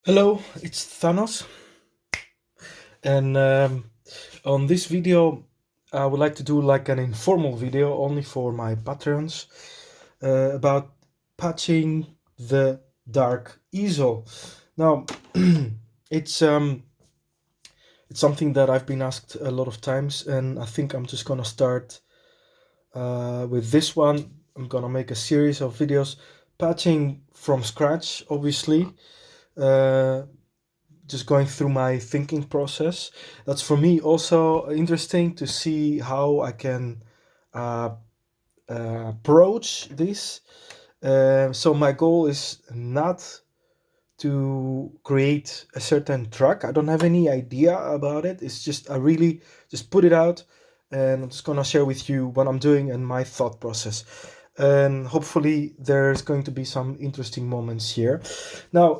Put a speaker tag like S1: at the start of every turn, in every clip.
S1: Hello, it's Thanos, and on this video, I would like to do like an informal video only for my patrons about patching the dark easel. Now, it's um, it's something that I've been asked a lot of times, and I think I'm just gonna start with this one. I'm gonna make a series of videos patching from scratch, obviously. Uh, just going through my thinking process. That's for me also interesting to see how I can uh, approach this. So my goal is not to create a certain track. I don't have any idea about it. It's just I really just put it out, and I'm just gonna share with you what I'm doing and my thought process. And hopefully there's going to be some interesting moments here. Now,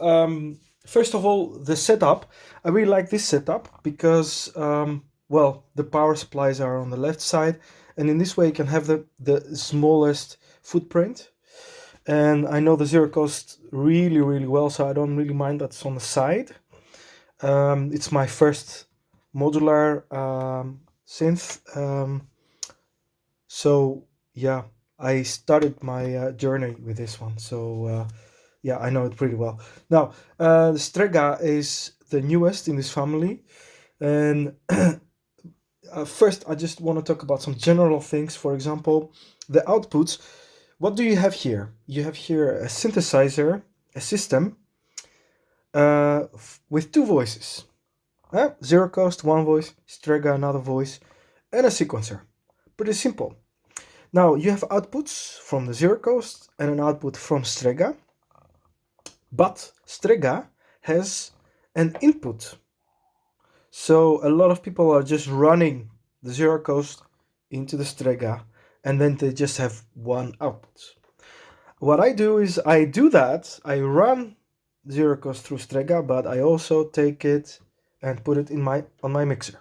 S1: first of all, the setup. I really like this setup because, well, the power supplies are on the left side, and in this way you can have the smallest footprint. And I know the zero cost really, really well, so I don't really mind that's on the side. It's my first modular synth. So yeah, I started my journey with this one. So yeah, I know it pretty well. Now, the Strega is the newest in this family, and first I just want to talk about some general things. For example, the outputs. What do you have here? You have here a synthesizer, a system with two voices. Zero cost, one voice, Strega, another voice, and a sequencer. Pretty simple. Now you have outputs from the zero cost and an output from Strega, but Strega has an input. So a lot of people are just running the zero cost into the Strega, and then they just have one output. What I do is I do that. I run zero cost through Strega, but I also take it and put it in my on my mixer.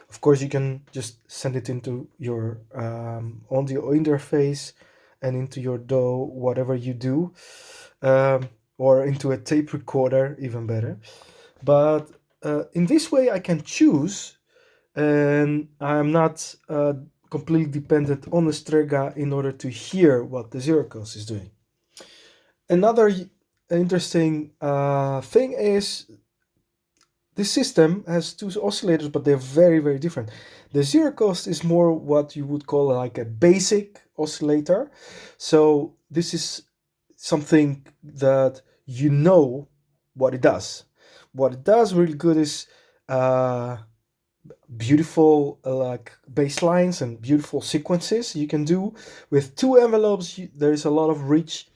S1: Of course, you can just send it into your audio interface and into your DAW, whatever you do, or into a tape recorder, even better. But in this way, I can choose, and I'm not completely dependent on the Strega in order to hear what the zero cost is doing. Another interesting thing is this system has two oscillators, but they're very, very different. The zero cost is more what you would call like a basic oscillator. So this is something that you know what it does. What it does really good is beautiful like bass lines and beautiful sequences you can do with two envelopes. There is a lot of rich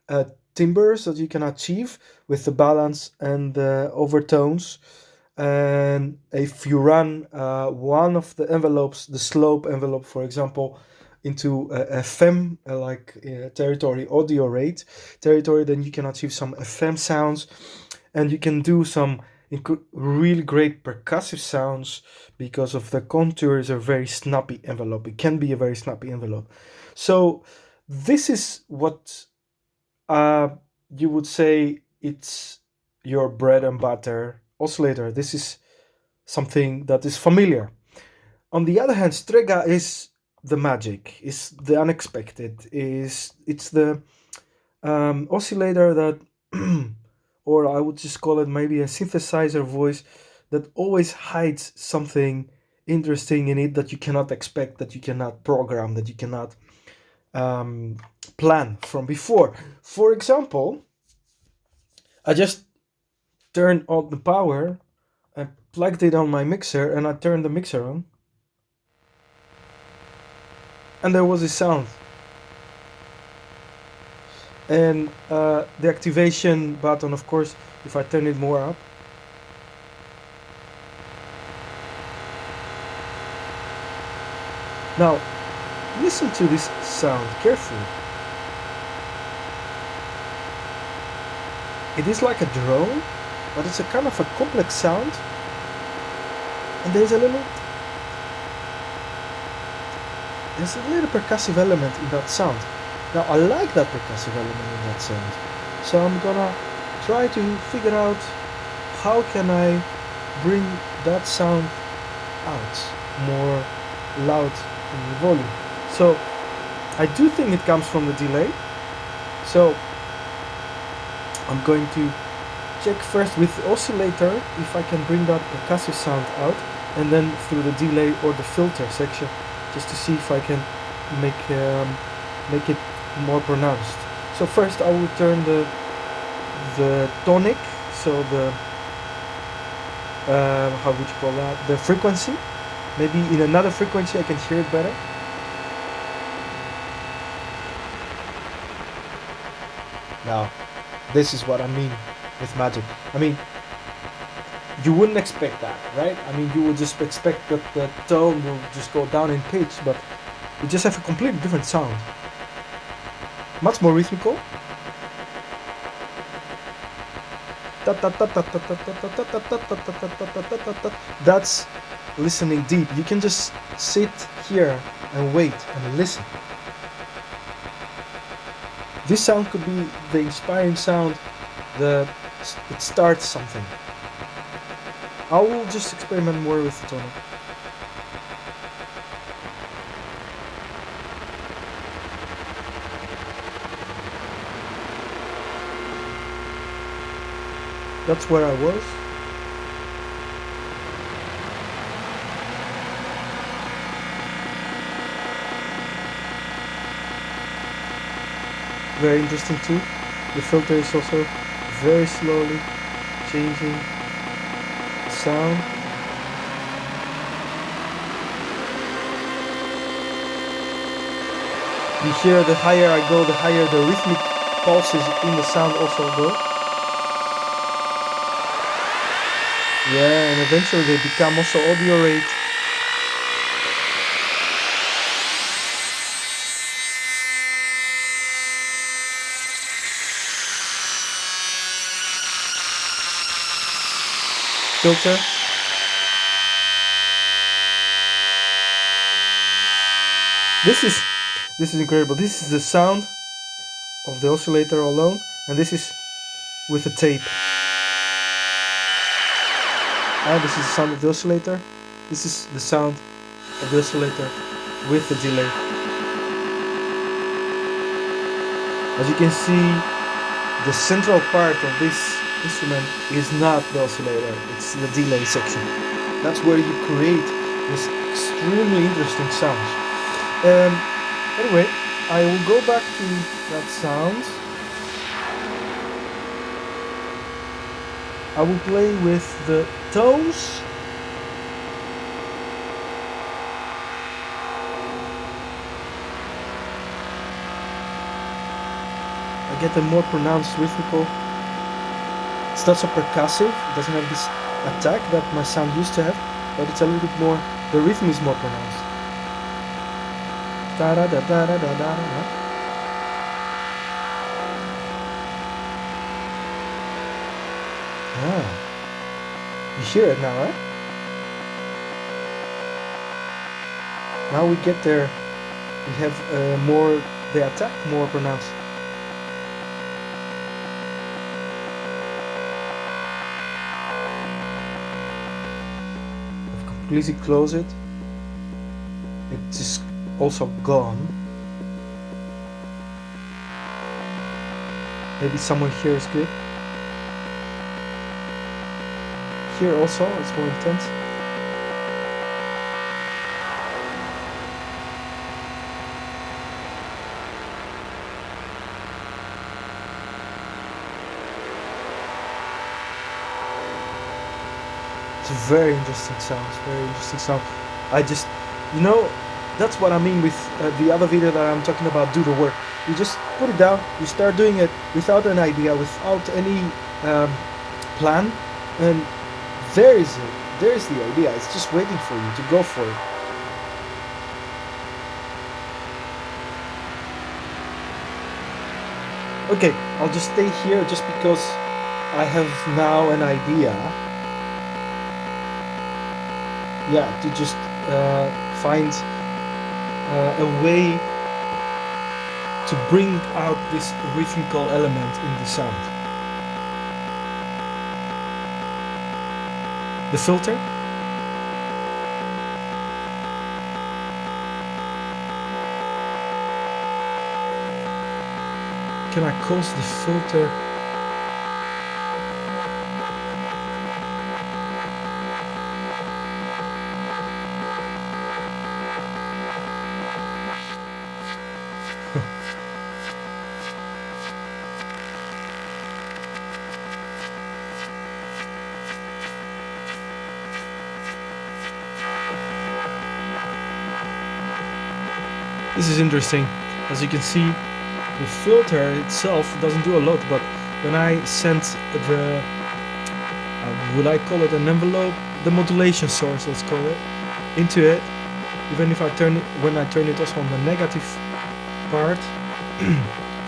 S1: uh, timbres that you can achieve with the balance and the overtones. And if you run one of the envelopes, the slope envelope, for example, into FM, territory, audio rate territory, then you can achieve some FM sounds, and you can do some really great percussive sounds because of the contours are very snappy envelope. It can be a very snappy envelope. So this is what uh, you would say it's your bread and butter oscillator. This is something that is familiar. On the other hand, Strega is the magic, is the unexpected, is it's the oscillator that, or I would just call it maybe a synthesizer voice that always hides something interesting in it that you cannot expect, that you cannot program, that you cannot um, plan from before. For example, I just turned on the power, I plugged it on my mixer, and I turned the mixer on, and there was a sound. And the activation button, of course, if I turn it more up, now listen to this sound carefully. It is like a drone, but it's a kind of a complex sound, and there's a little percussive element in that sound. Now I like that percussive element in that sound, so I'm gonna try to figure out how can I bring that sound out more loud in the volume. So I do think it comes from the delay. So I'm going to check first with the oscillator if I can bring that percussive sound out, and then through the delay or the filter section, just to see if I can make it more pronounced. So first I will turn the tonic, so the how would you call that? The frequency. Maybe in another frequency I can hear it better. Now, this is what I mean with magic. I mean, you wouldn't expect that, right? I mean, you would just expect that the tone will just go down in pitch, but you just have a completely different sound. Much more rhythmical. That's listening deep. You can just sit here and wait and listen. This sound could be the inspiring sound that it starts something. I will just experiment more with the tonic. That's where I was. Very interesting too. The filter is also very slowly changing the sound. You hear the higher I go, the higher the rhythmic pulses in the sound also go. Yeah, and eventually they become also audio rate. Filter. This is incredible. This is the sound of the oscillator alone, and this is with the tape. And this is the sound of the oscillator. This is the sound of the oscillator with the delay. As you can see, the central part of this instrument is not the oscillator, it's the delay section. That's where you create this extremely interesting sounds. Anyway, I will go back to that sound. I will play with the tones. I get a more pronounced rhythmical. It's not so percussive, it doesn't have this attack that my sound used to have, but it's a little bit more, the rhythm is more pronounced. Da da da da da da da da. Ah, you hear it now, right? Now we get there, we have more, the attack more pronounced. Completely close it. It is also gone. Maybe somewhere here is good. Here also it's more intense. It's a very interesting sound, very interesting sound. I just, you know, that's what I mean with the other video that I'm talking about, do the work. You just put it down, you start doing it without an idea, without any plan, and there is the idea. It's just waiting for you to go for it. Okay, I'll just stay here just because I have now an idea. Yeah, to just find a way to bring out this rhythmical element in the sound. the filter. Can I cause the filter? This is interesting. As you can see, the filter itself doesn't do a lot, but when I send the, would I call it an envelope? The modulation source, let's call it, into it, even if I turn it, when I turn it also on the negative part,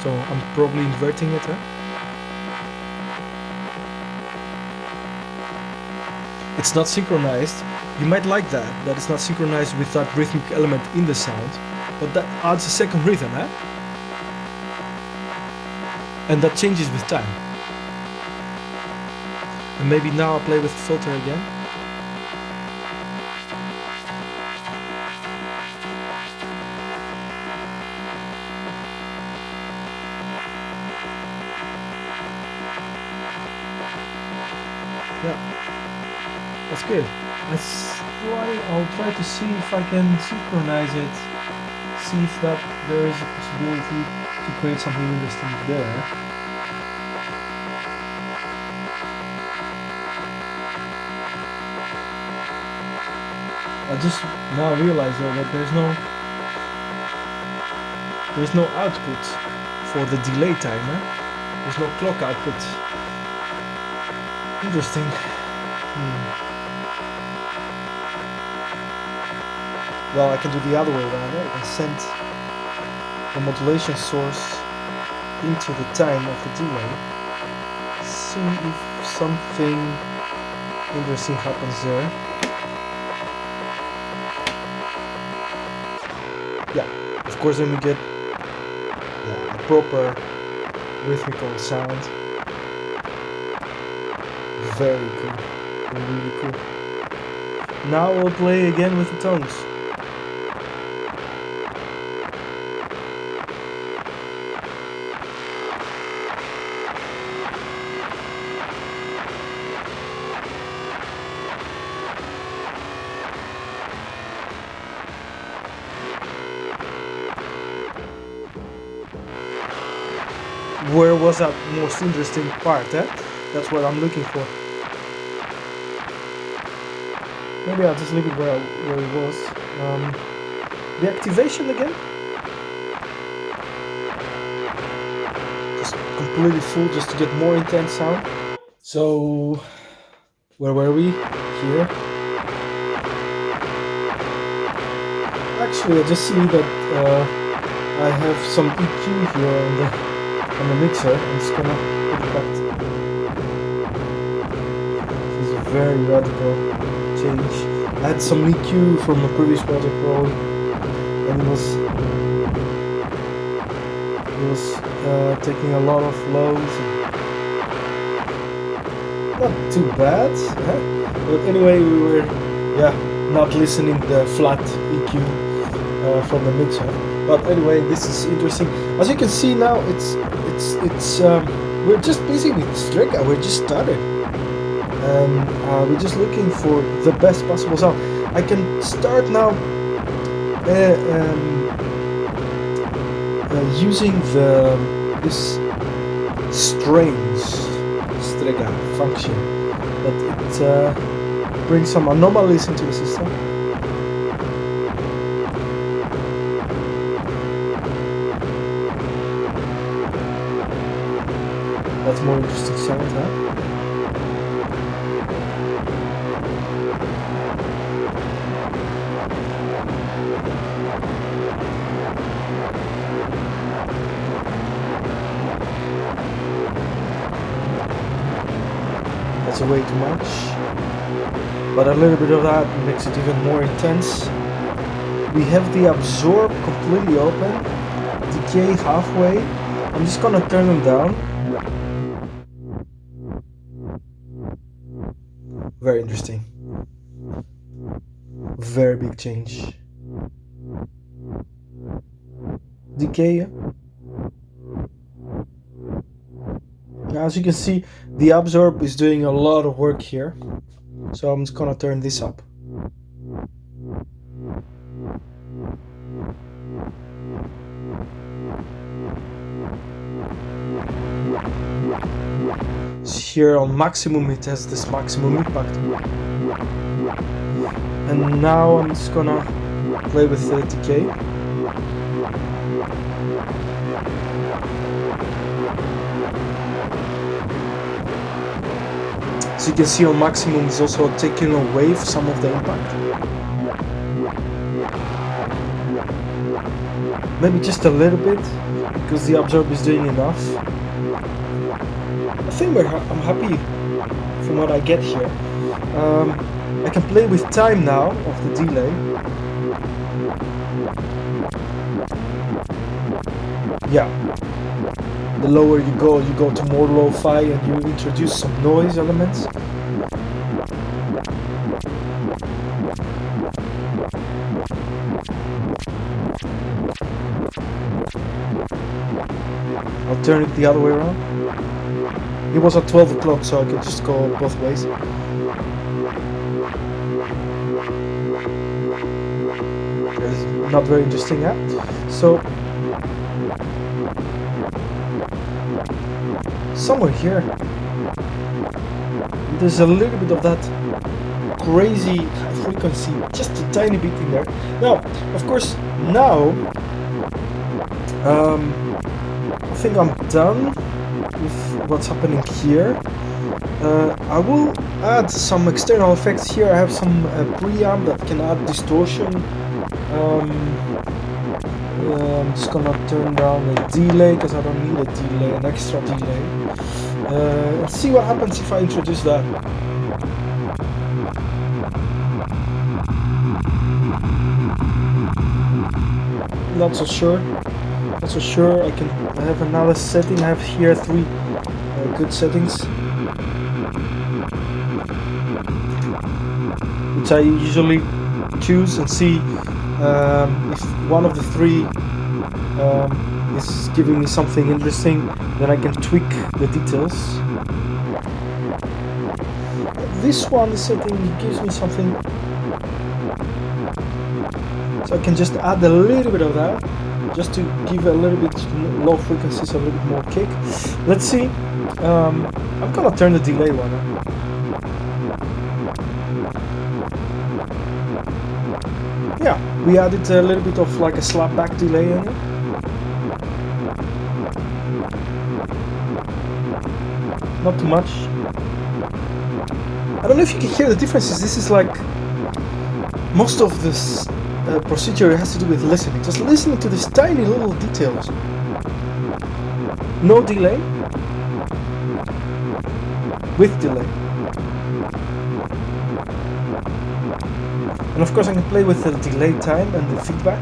S1: so I'm probably inverting it, huh? It's not synchronized. You might like that it's not synchronized with that rhythmic element in the sound, but that adds a second rhythm, huh? And that changes with time. And maybe now I'll play with the filter again. Yeah, that's good. I'll try to see if I can synchronize it. See if there is a possibility to create something interesting there. I just now realize though that there's no output for the delay timer. There's no clock output. Interesting. Well, I can do the other way around. I can send the modulation source into the time of the delay. See if something interesting happens there. Yeah, of course then we get a proper rhythmical sound. Very cool, really cool. Now we'll play again with the tones. Where was that most interesting part, eh? That's what I'm looking for. Maybe I'll just leave it where it was. The activation again. Just completely full, just to get more intense sound. So, where were we? Here. Actually, I just see that I have some EQ here on the mixer. I'm just gonna put it back. This is a very radical change. I had some EQ from a previous project probably, and it was taking a lot of lows. Not too bad, but anyway, we were not listening the flat EQ from the mixer. But anyway, this is interesting. As you can see now, it's we're just busy with Strega. We just started, and we're just looking for the best possible sound. I can start now using this strange Strega function, but it brings some anomalies into the system. That's more interesting sound, huh? That's way too much, but a little bit of that makes it even more intense. We have the absorb completely open, decay halfway. I'm just gonna turn them down. Very interesting. very big change. Decay. Now, as you can see, the absorb is doing a lot of work here, so I'm just gonna turn this up. Here on maximum it has this maximum impact, and now I'm just gonna play with the decay. So you can see on maximum is also taking away some of the impact. Maybe just a little bit, because the absorb is doing enough. I think I'm happy from what I get here. I can play with time now of the delay. Yeah. The lower you go to more lo-fi, and you introduce some noise elements. I'll turn it the other way around. It was at 12 o'clock, so I could just go both ways. It's not very interesting, yeah? So somewhere here there's a little bit of that crazy high frequency, just a tiny bit in there. Now, of course, now I think I'm done with what's happening here. I will add some external effects here. I have some preamp that can add distortion. I'm just gonna turn down the delay, because I don't need a delay, an extra delay. Let's see what happens if I introduce that. Not so sure. Not so sure. I have another setting. I have here 3 good settings, which I usually choose and see if one of the 3 is giving me something interesting. Then I can tweak the details. This one setting gives me something, so I can just add a little bit of that, just to give a little bit low frequencies a little bit more kick. Let's see. I'm gonna turn the delay one on. Yeah, we added a little bit of like a slapback delay in it. Not too much. I don't know if you can hear the differences. This is like most of this procedure has to do with listening. Just listening to these tiny little details. No delay. With delay. And of course I can play with the delay time and the feedback.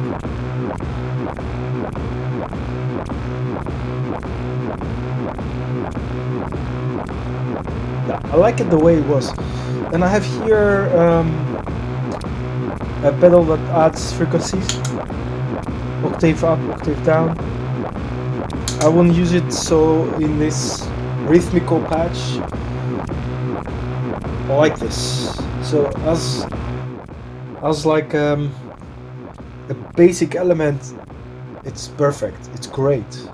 S1: Yeah, I like it the way it was. And I have here a pedal that adds frequencies. Octave up, octave down. I won't use it so in this rhythmical patch. I like this. So as like a basic element, it's perfect. It's great.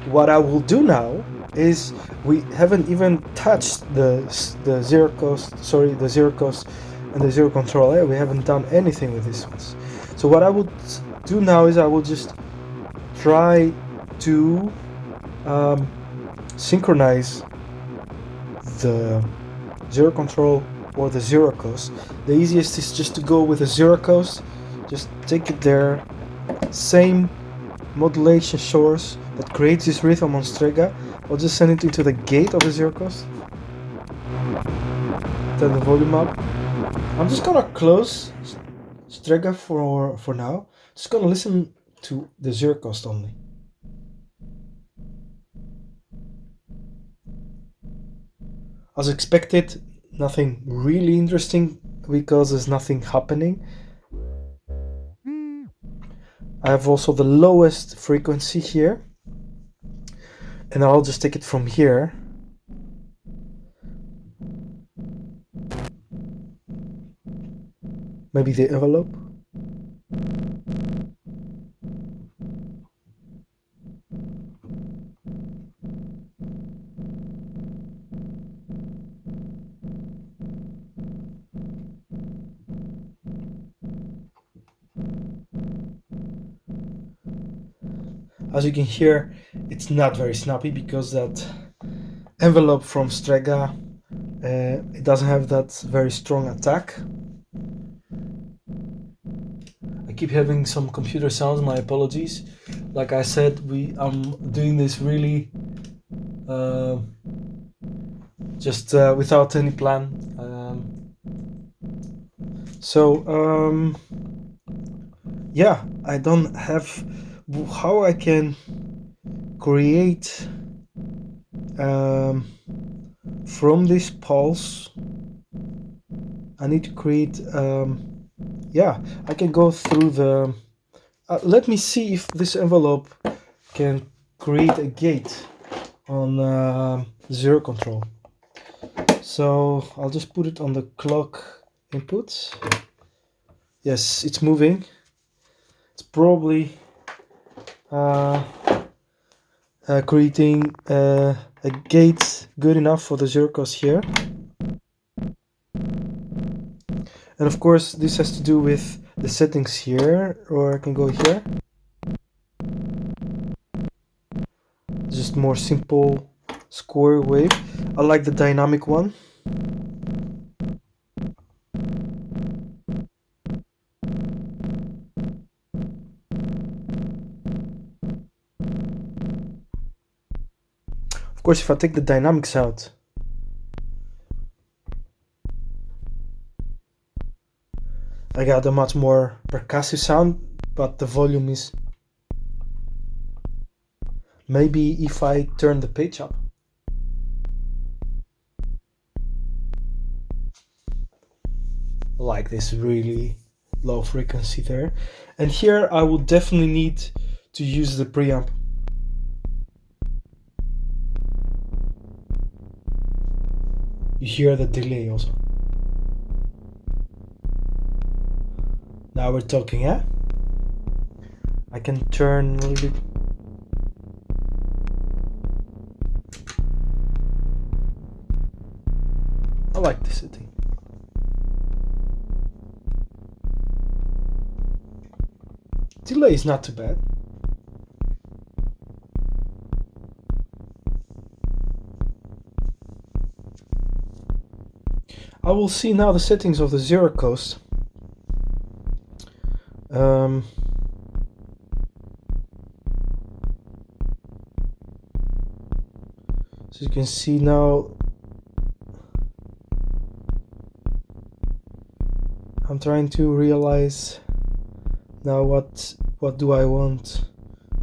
S1: What I will do now is, we haven't even touched the zero cost and the zero control. We haven't done anything with these ones. So what I would do now is I will just try to synchronize the zero control or the zero cost. The easiest is just to go with a zero cost. Just take it there. Same modulation source that creates this rhythm on Strega. I'll just send it into the gate of the zero cost. Turn the volume up. I'm just gonna close Strega for now. Just gonna listen to the zero cost only. As expected, nothing really interesting because there's nothing happening. I have also the lowest frequency here, and I'll just take it from here. Maybe the envelope. As you can hear, it's not very snappy because that envelope from Strega, it doesn't have that very strong attack. I keep having some computer sounds, my apologies. Like I said, I'm doing this really just without any plan. Yeah, I don't have how I can create from this pulse. I need to create yeah, I can go through the let me see if this envelope can create a gate on zero control. So I'll just put it on the clock input. Yes, it's moving. It's probably creating a gate good enough for the zero cost here. And of course, this has to do with the settings here, or I can go here. Just more simple square wave. I like the dynamic one. Of course, if I take the dynamics out, I got a much more percussive sound, but the volume is... Maybe if I turn the pitch up. Like this really low frequency there. And here I would definitely need to use the preamp. You hear the delay also. Now we're talking, yeah? I can turn a little bit. I like this setting. Delay is not too bad. I will see now the settings of the zero coast. So you can see now I'm trying to realize now what do I want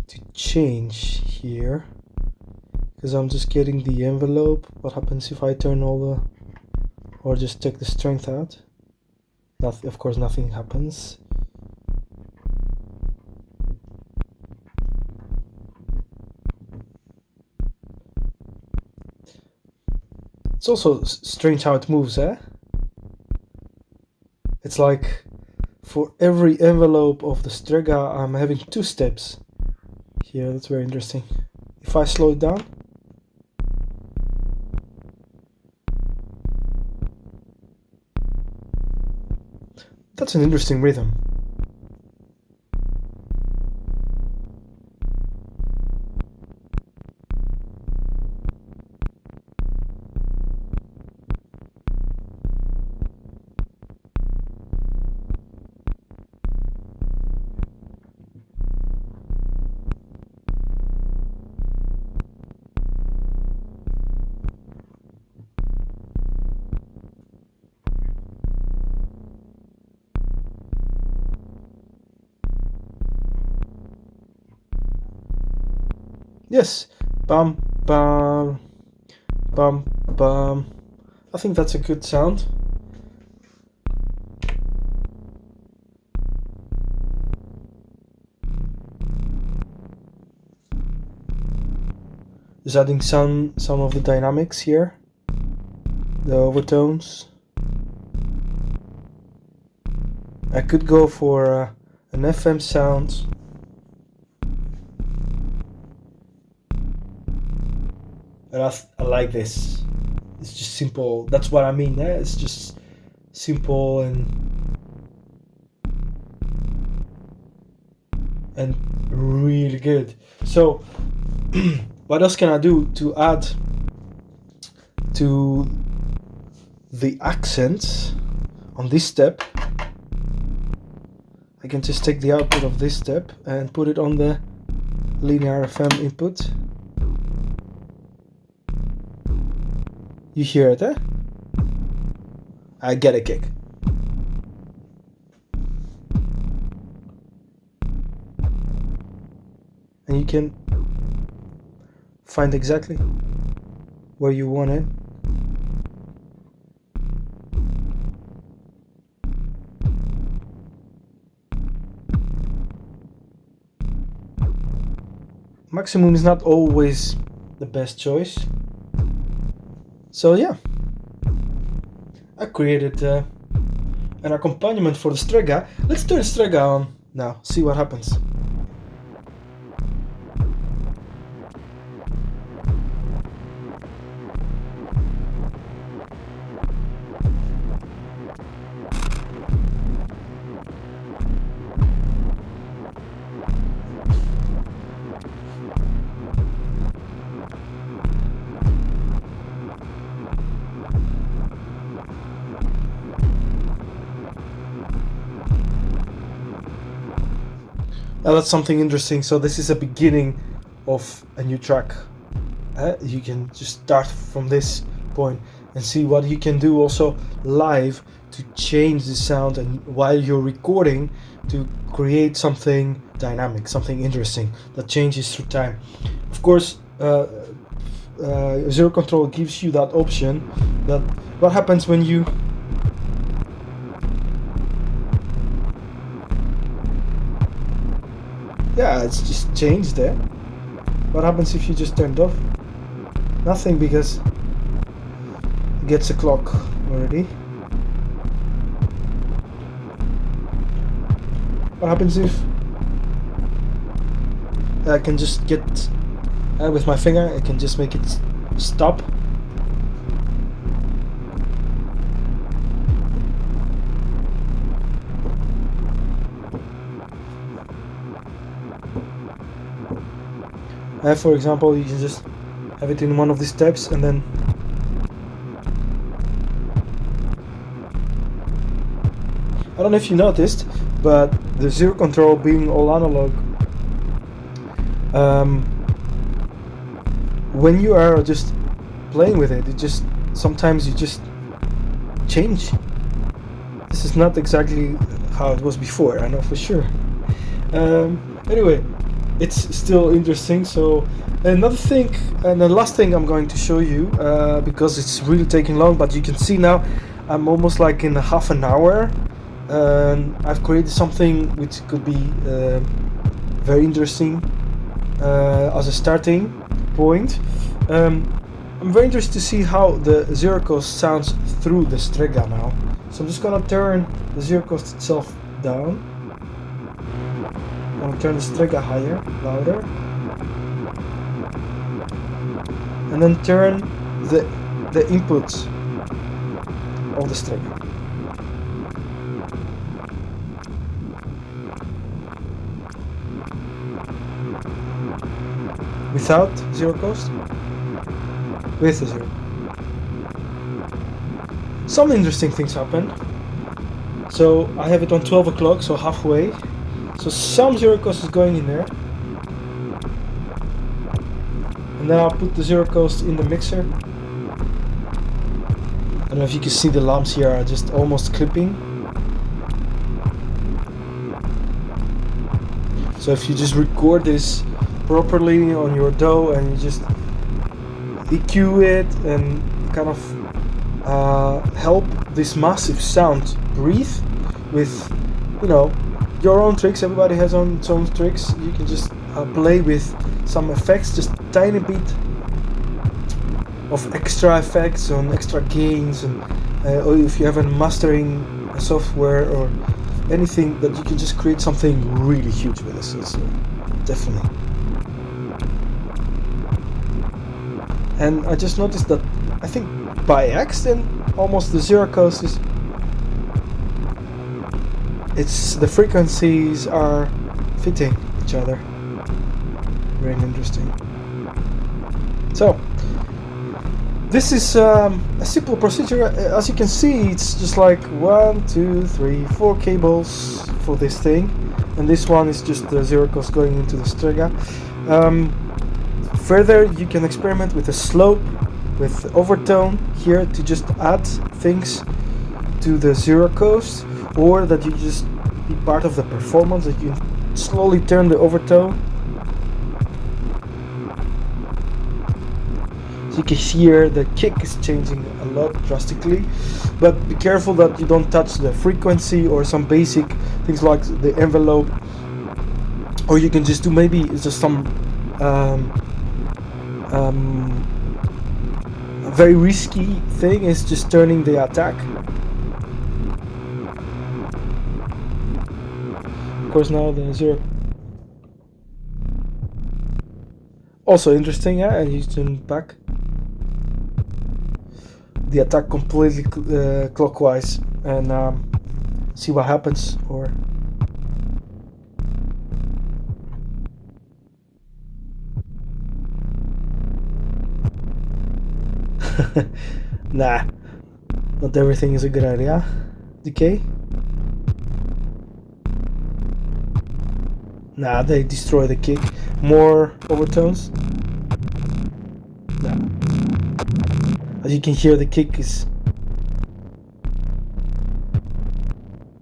S1: to change here, because I'm just getting the envelope. What happens if I turn all the, or just take the strength out? Nothing, of course nothing happens. It's also strange how it moves, eh? It's like for every envelope of the Strega I'm having two steps here. That's very interesting. If I slow it down, that's an interesting rhythm. Yes, bum bum bum bum. I think that's a good sound. just adding some of the dynamics here, the overtones. I could go for an FM sound. And I like this. It's just simple. That's what I mean. It's just simple and really good. So what else can I do to add to the accents on this step? I can just take the output of this step and put it on the linear FM input. You hear it, eh? I get a kick. And you can find exactly where you want it. Maximum is not always the best choice. So yeah, I created an accompaniment for the Strega. Let's turn Strega on now, see what happens. Now that's something interesting. So this is a beginning of a new track. You can just start from this point and see what you can do also live to change the sound, and while you're recording to create something dynamic, something interesting that changes through time. Of course, Zero Control gives you that option. That what happens when you it's just changed there. What happens if you just turned off? Nothing, because it gets a clock already. What happens if I can just get with my finger, I can just make it stop. For example, you can just have it in one of these steps, and then I don't know if you noticed, but the Zero Control being all analog, when you are just playing with it, sometimes you just change. This is not exactly how it was before, I know for sure. Anyway, it's still interesting. So another thing, and the last thing I'm going to show you, because it's really taking long, but you can see now I'm almost like in half an hour, and I've created something which could be very interesting as a starting point. I'm very interested to see how the Zero Coast sounds through the Strega now. So I'm just gonna turn the Zero Coast itself down. I'm gonna turn the Strega higher, louder, and then turn the inputs of the Strega. Without Zero Coast, with the Zero. Some interesting things happen. So I have it on 12 o'clock, so halfway. So some Zero Coast is going in there. And then I'll put the Zero Coast in the mixer. I don't know if you can see the lamps here are just almost clipping. So if you just record this properly on your DAW and you just EQ it and kind of help this massive sound breathe with, your own tricks. Everybody has its own tricks. You can just play with some effects, just tiny bit of extra effects and extra gains, and or if you have a mastering software or anything, that you can just create something really huge with this. So definitely. And I just noticed that I think by accident almost the zero coast is, the frequencies are fitting each other. Very interesting. So this is a simple procedure. As you can see, it's just like 1, 2, 3, 4 cables for this thing, and this one is just the zero coast going into the Strega. Further, you can experiment with the slope, with overtone here to just add things to the zero coast, or that you just be part of the performance, that you slowly turn the overtone. So you can hear the kick is changing a lot drastically, but be careful that you don't touch the frequency or some basic things like the envelope. Or you can just do maybe just some a very risky thing is just turning the attack. Of course, now the zero. Also interesting, yeah, and you turn back the attack completely clockwise, and see what happens. Or nah, not everything is a good idea. Decay? Nah, they destroy the kick. More overtones? Nah. As you can hear, the kick is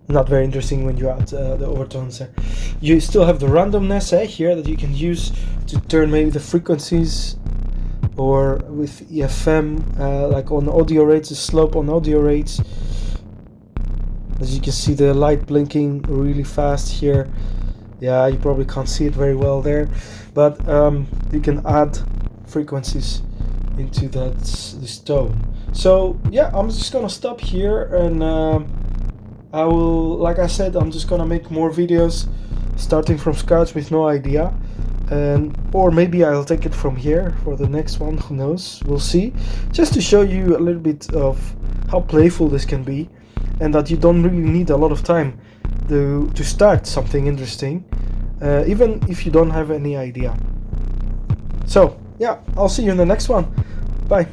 S1: not very interesting when you add the overtones there. You still have the randomness here that you can use to turn maybe the frequencies, or with EFM, like on audio rates, the slope on audio rates. As you can see, the light blinking really fast here. Yeah, you probably can't see it very well there, but you can add frequencies into this tone. So yeah, I'm just gonna stop here, and I will, like I said, I'm just gonna make more videos starting from scratch with no idea, and or maybe I'll take it from here for the next one, who knows, we'll see, just to show you a little bit of how playful this can be, and that you don't really need a lot of time to start something interesting, even if you don't have any idea. So yeah, I'll see you in the next one. Bye.